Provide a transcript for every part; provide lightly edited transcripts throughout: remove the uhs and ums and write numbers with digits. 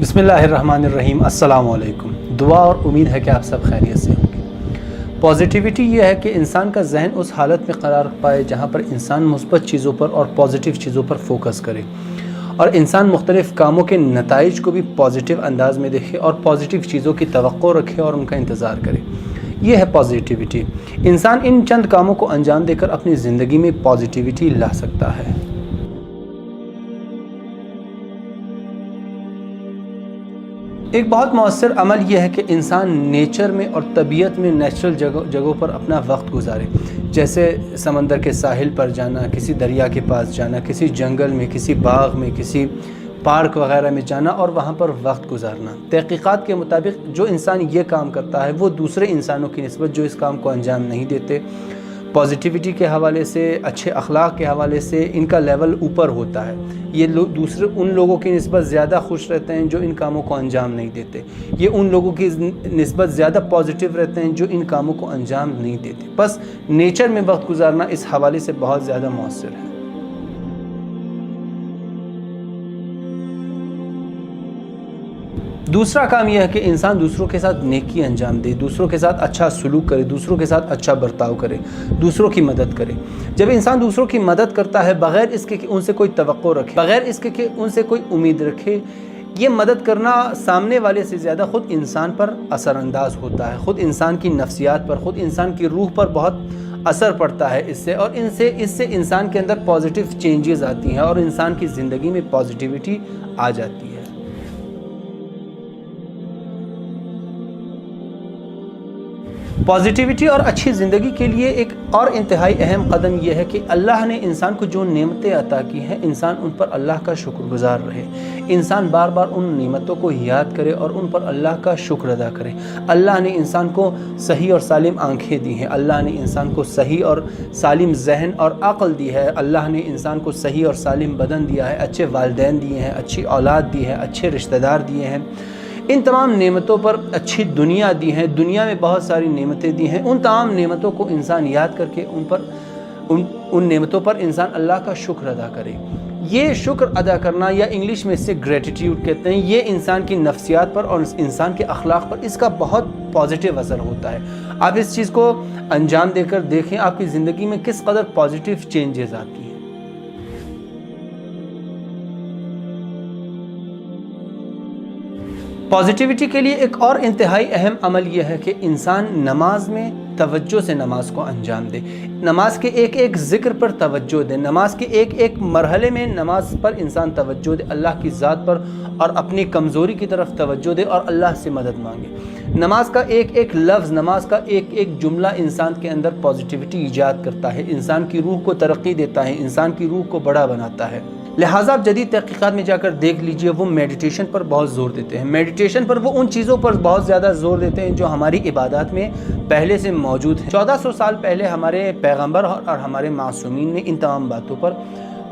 बिस्मिल्लाहिर्रहमानिर्रहीम। अस्सलाम वालेकुम। दुआ और उम्मीद है कि आप सब खैरियत से होंगे। पॉजिटिविटी ये है कि इंसान का जहन उस हालत में करार पाए जहाँ पर इंसान मुस्बत चीज़ों पर और पॉजिटिव चीज़ों पर फोकस करे और इंसान मुख्तलिफ़ कामों के नताइज को भी पॉजिटिव अंदाज में देखे और पॉजिटिव चीज़ों की तवक्को रखे और उनका इंतज़ार करे। ये है पॉजिटिविटी। इंसान इन चंद कामों को अंजाम देकर अपनी ज़िंदगी में पॉजिटिविटी ला सकता है। एक बहुत मौसर अमल यह है कि इंसान नेचर में और तबीयत में नेचुरल जगहों पर अपना वक्त गुजारे, जैसे समंदर के साहिल पर जाना, किसी दरिया के पास जाना, किसी जंगल में, किसी बाग में, किसी पार्क वगैरह में जाना और वहाँ पर वक्त गुजारना। तहकीकात के मुताबिक जो इंसान ये काम करता है वो दूसरे इंसानों की निस्बत जो इस काम को अंजाम नहीं देते, पॉजिटिविटी के हवाले से, अच्छे अखलाक के हवाले से इनका लेवल ऊपर होता है। ये लोग दूसरे उन लोगों की निस्बत ज़्यादा खुश रहते हैं जो इन कामों को अंजाम नहीं देते। ये उन लोगों की निस्बत ज़्यादा पॉजिटिव रहते हैं जो इन कामों को अंजाम नहीं देते। बस नेचर में वक्त गुजारना इस हवाले से बहुत ज़्यादा मौसर है। दूसरा काम यह है कि इंसान दूसरों के साथ नेकी अंजाम दे, दूसरों के साथ अच्छा सलूक करे, दूसरों के साथ अच्छा बर्ताव करे, दूसरों की मदद करे। जब इंसान दूसरों की मदद करता है बग़ैर इसके कि उनसे कोई तवक्को रखे, बग़ैर इसके कि उनसे कोई उम्मीद रखे, ये मदद करना सामने वाले से ज़्यादा ख़ुद इंसान पर असरानंदाज होता है, ख़ुद इंसान की नफ्सियात पर, ख़ुद इंसान की रूह पर बहुत असर पड़ता है इससे, और इससे इंसान के अंदर पॉजिटिव चेंजेस आती हैं और इंसान की ज़िंदगी में पॉजिटिविटी आ जाती है। पॉजिटिविटी और अच्छी ज़िंदगी के लिए एक और इंतहाई अहम कदम यह है कि अल्लाह ने इंसान को जो नेमतें अता की हैं, इंसान उन पर अल्लाह का शुक्रगुजार रहे। इंसान बार बार उन नेमतों को याद करे और उन पर अल्लाह का शुक्र अदा करे। अल्लाह ने इंसान को सही और सालिम आँखें दी हैं, अल्लाह ने इंसान को सही और सालिम जहन और अक़ल दी है, अल्लाह ने इंसान को सही और सालिम बदन दिया है, अच्छे वालिदैन दिए हैं, अच्छी औलाद दी है, अच्छे रिश्तेदार दिए हैं। इन तमाम नेमतों पर अच्छी दुनिया दी है, दुनिया में बहुत सारी नेमतें दी हैं। उन तमाम नेमतों को इंसान याद करके उन नेमतों पर इंसान अल्लाह का शुक्र अदा करे। ये शुक्र अदा करना, या इंग्लिश में इससे ग्रेटिट्यूड कहते हैं, ये इंसान की नफ्सियात पर और इंसान के अखलाक पर इसका बहुत पॉजिटिव असर होता है। आप इस चीज़ को अंजाम देकर देखें आपकी ज़िंदगी में किस कदर पॉजिटिव चेंजेस आती हैं। पॉजिटिविटी के लिए एक और इंतहाई अहम अमल यह है कि इंसान नमाज में तवज्जो से नमाज को अंजाम दे, नमाज के एक एक ज़िक्र पर तवज्जो दे, नमाज के एक एक मरहले में नमाज पर इंसान तवज्जो दे, अल्लाह की ज़ात पर और अपनी कमज़ोरी की तरफ तवज्जो दे और अल्लाह से मदद मांगे। नमाज का एक एक लफ्ज़, नमाज का एक एक जुमला इंसान के अंदर पॉजिटिविटी ईजाद करता है, इंसान की रूह को तरक्की देता है, इंसान की रूह को बड़ा बनाता है। लिहाजा आप जदीद तहकीकात में जाकर देख लीजिए, वो मेडिटेशन पर बहुत ज़ोर देते हैं। मेडिटेशन पर वो उन चीज़ों पर बहुत ज़्यादा ज़ोर देते हैं जो हमारी इबादत में पहले से मौजूद हैं। 1400 साल पहले हमारे पैगंबर और हमारे मासूमीन ने इन तमाम बातों पर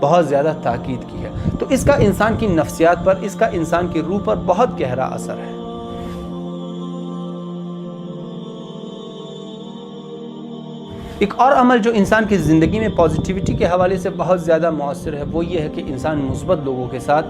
बहुत ज़्यादा ताकीद की है। तो इसका इंसान की नफ्सियात पर, इसका इंसान की रूह पर बहुत गहरा असर है। एक और अमल जो इंसान की ज़िंदगी में पॉजिटिविटी के हवाले से बहुत ज़्यादा मौसर है वो ये है कि इंसान मुस्बत लोगों के साथ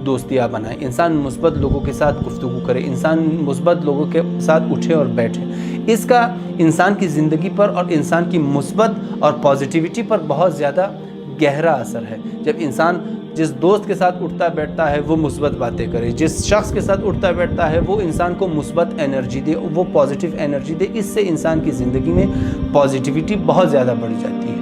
दोस्तियाँ बनाए, इंसान मुस्बत लोगों के साथ गुफ्तगू करे, इंसान मुस्बत लोगों के साथ उठे और बैठे। इसका इंसान की ज़िंदगी पर और इंसान की मुस्बत और पॉजिटिविटी पर बहुत ज़्यादा गहरा असर है। जब इंसान जिस दोस्त के साथ उठता बैठता है वो मुस्बत बातें करे, जिस शख्स के साथ उठता बैठता है वो इंसान को मुस्बत एनर्जी दे, वो पॉजिटिव एनर्जी दे, इससे इंसान की ज़िंदगी में पॉजिटिविटी बहुत ज़्यादा बढ़ जाती है।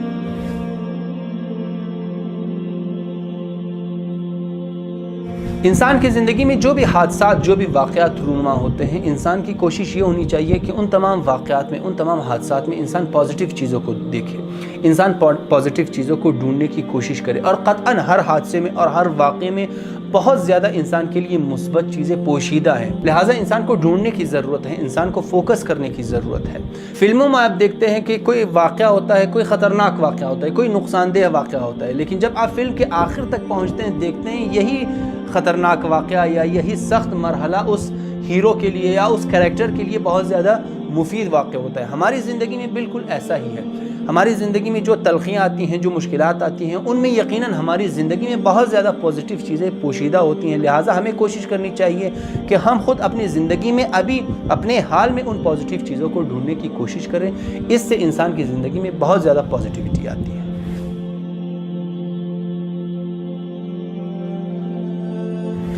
इंसान की ज़िंदगी में जो भी हादसात, जो भी वाक़यात रूनुमा होते हैं, इंसान की कोशिश ये होनी चाहिए कि उन तमाम वाक़यात में, उन तमाम हादसात में इंसान पॉजिटिव चीज़ों को देखे, इंसान पॉजिटिव चीज़ों को ढूंढने की कोशिश करे। और क़त्अन हर हादसे में और हर वाक़े में बहुत ज़्यादा इंसान के लिए मुस्बत चीज़ें पोशीदा हैं। लिहाजा इंसान को ढूंढने की ज़रूरत है, इंसान को फोकस करने की ज़रूरत है। फिल्मों में आप देखते हैं कि कोई वाक़या होता है, कोई ख़तरनाक वाक़या होता है, कोई नुकसानदेह वाक़या होता है, लेकिन जब आप फिल्म के आखिर तक पहुँचते हैं, देखते हैं यही ख़तरनाक वाक़या या यही सख्त मरहला उस हीरो के लिए या उस कैरेक्टर के लिए बहुत ज़्यादा मुफीद वाक़या होता है। हमारी ज़िंदगी में बिल्कुल ऐसा ही है। ہماری زندگی میں جو تلخیاں آتی ہیں، جو مشکلات آتی ہیں، ان میں یقیناً ہماری زندگی میں بہت زیادہ پازیٹیو چیزیں پوشیدہ ہوتی ہیں، لہٰذا ہمیں کوشش کرنی چاہیے کہ ہم خود اپنی زندگی میں ابھی اپنے حال میں ان پازیٹیو چیزوں کو ڈھونڈنے کی کوشش کریں، اس سے انسان کی زندگی میں بہت زیادہ پازیٹیوٹی آتی ہے۔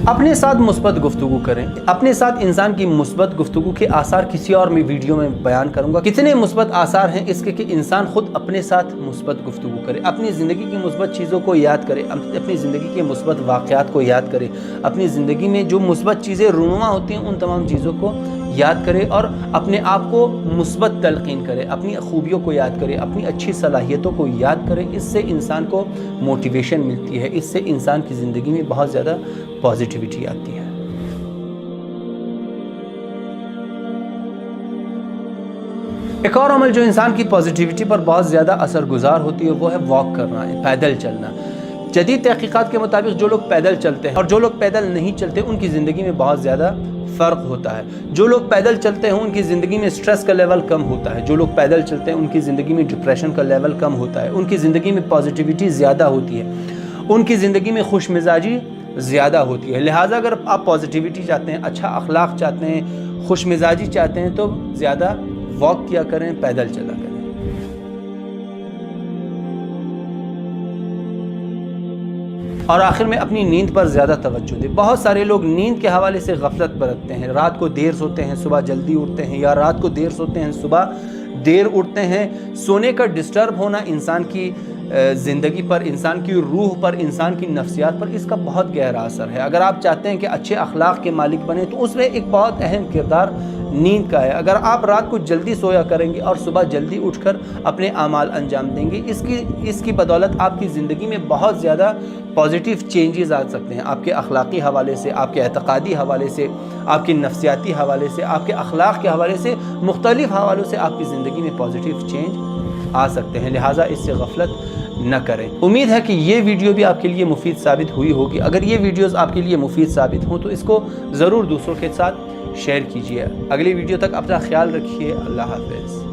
اپنے ساتھ مثبت گفتگو کریں۔ اپنے ساتھ انسان کی مثبت گفتگو کے آثار کسی اور میں ویڈیو میں بیان کروں گا۔ کتنے مثبت آثار ہیں اس کے کہ انسان خود اپنے ساتھ مثبت گفتگو کرے، اپنی زندگی کی مثبت چیزوں کو یاد کرے، اپنی زندگی کے مثبت واقعات کو یاد کرے، اپنی زندگی میں جو مثبت چیزیں رونما ہوتی ہیں ان تمام چیزوں کو یاد کرے اور اپنے آپ کو مثبت تلقین کرے، اپنی خوبیوں کو یاد کرے، اپنی اچھی صلاحیتوں کو یاد کرے۔ اس سے انسان کو موٹیویشن ملتی ہے، اس سے انسان کی زندگی میں بہت زیادہ پازیٹیوٹی آتی ہے۔ ایک اور عمل جو انسان کی پازیٹیوٹی پر بہت زیادہ اثر گزار ہوتی ہے وہ ہے واک کرنا، پیدل چلنا۔ جدید تحقیقات کے مطابق جو لوگ پیدل چلتے ہیں اور جو لوگ پیدل نہیں چلتے ان کی زندگی میں بہت زیادہ فرق ہوتا ہے۔ جو لوگ پیدل چلتے ہیں ان کی زندگی میں سٹریس کا لیول کم ہوتا ہے، جو لوگ پیدل چلتے ہیں ان کی زندگی میں ڈپریشن کا لیول کم ہوتا ہے، ان کی زندگی میں پازیٹیوٹی زیادہ ہوتی ہے، ان کی زندگی میں خوش مزاجی زیادہ ہوتی ہے۔ لہٰذا اگر آپ پازیٹیوٹی چاہتے ہیں، اچھا اخلاق چاہتے ہیں، خوش مزاجی چاہتے ہیں تو زیادہ واک کیا کریں، پیدل چلا کریں۔ اور آخر میں اپنی نیند پر زیادہ توجہ دیں۔ بہت سارے لوگ نیند کے حوالے سے غفلت برتتے ہیں، رات کو دیر سوتے ہیں صبح جلدی اٹھتے ہیں، یا رات کو دیر سوتے ہیں صبح دیر اٹھتے ہیں۔ سونے کا ڈسٹرب ہونا انسان کی زندگی پر، انسان کی روح پر، انسان کی نفسیات پر اس کا بہت گہرا اثر ہے۔ اگر آپ چاہتے ہیں کہ اچھے اخلاق کے مالک بنیں تو اس میں ایک بہت اہم کردار نیند کا ہے۔ اگر آپ رات کو جلدی سویا کریں گے اور صبح جلدی اٹھ کر اپنے اعمال انجام دیں گے، اس کی بدولت آپ کی زندگی میں بہت زیادہ پازیٹیو چینجز آ سکتے ہیں۔ آپ کے اخلاقی حوالے سے، آپ کے اعتقادی حوالے سے، آپ کے نفسیاتی حوالے سے، آپ کے اخلاق کے حوالے سے، مختلف حوالوں سے آپ کی زندگی میں پازیٹیو چینج آ سکتے ہیں۔ لہٰذا اس سے غفلت نہ کریں۔ امید ہے کہ یہ ویڈیو بھی آپ کے لیے مفید ثابت ہوئی ہوگی۔ اگر یہ ویڈیوز آپ کے لیے مفید ثابت ہوں تو اس کو ضرور دوسروں کے ساتھ شیئر کیجیے۔ اگلی ویڈیو تک اپنا خیال رکھیے۔ اللہ حافظ۔